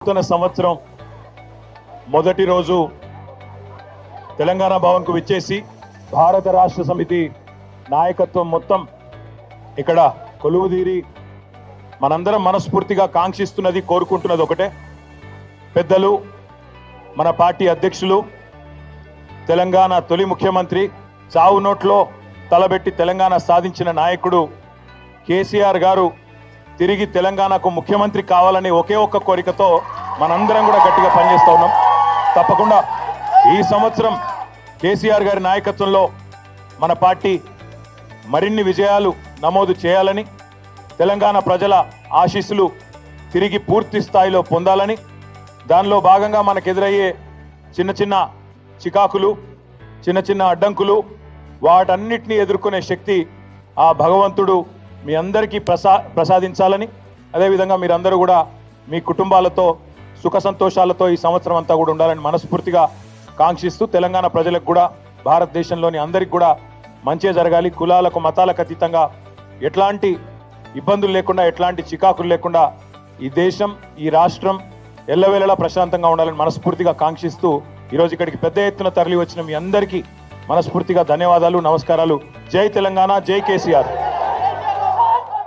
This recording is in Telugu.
నూతన సంవత్సరం మొదటి రోజు తెలంగాణ భవన్కు విచ్చేసి భారత రాష్ట్ర సమితి నాయకత్వం మొత్తం ఇక్కడ కొలువుదీరి మనందరం మనస్ఫూర్తిగా కాంక్షిస్తున్నది కోరుకుంటున్నది ఒకటే, పెద్దలు మన పార్టీ అధ్యక్షులు తెలంగాణ తొలి ముఖ్యమంత్రి చావు నోట్లో తలబెట్టి తెలంగాణ సాధించిన నాయకుడు కేసీఆర్ గారు తిరిగి తెలంగాణకు ముఖ్యమంత్రి కావాలని ఒకే ఒక్క కోరికతో మనందరం కూడా గట్టిగా పనిచేస్తూ ఉన్నాం. తప్పకుండా ఈ సంవత్సరం కేసీఆర్ గారి నాయకత్వంలో మన పార్టీ మరిన్ని విజయాలు నమోదు చేయాలని, తెలంగాణ ప్రజల ఆశీస్సులు తిరిగి పూర్తి స్థాయిలో పొందాలని, దానిలో భాగంగా మనకు ఎదురయ్యే చిన్న చిన్న చికాకులు, చిన్న చిన్న అడ్డంకులు, వాటన్నిటినీ ఎదుర్కొనే శక్తి ఆ భగవంతుడు మీ అందరికీ ప్రసాదించాలని, అదేవిధంగా మీరందరూ కూడా మీ కుటుంబాలతో సుఖ సంతోషాలతో ఈ సంవత్సరం అంతా కూడా ఉండాలని మనస్ఫూర్తిగా కాంక్షిస్తూ, తెలంగాణ ప్రజలకు కూడా భారతదేశంలోని అందరికి కూడా మంచి జరగాలి, కులాలకు మతాలకు అతీతంగా ఎట్లాంటి ఇబ్బందులు లేకుండా, ఎట్లాంటి చికాకులు లేకుండా ఈ దేశం ఈ రాష్ట్రం ఎల్లవేళలా ప్రశాంతంగా ఉండాలని మనస్ఫూర్తిగా కాంక్షిస్తూ ఈరోజు ఇక్కడికి పెద్ద ఎత్తున తరలి వచ్చిన మీ అందరికీ మనస్ఫూర్తిగా ధన్యవాదాలు, నమస్కారాలు. జై తెలంగాణ, జై కేసీఆర్.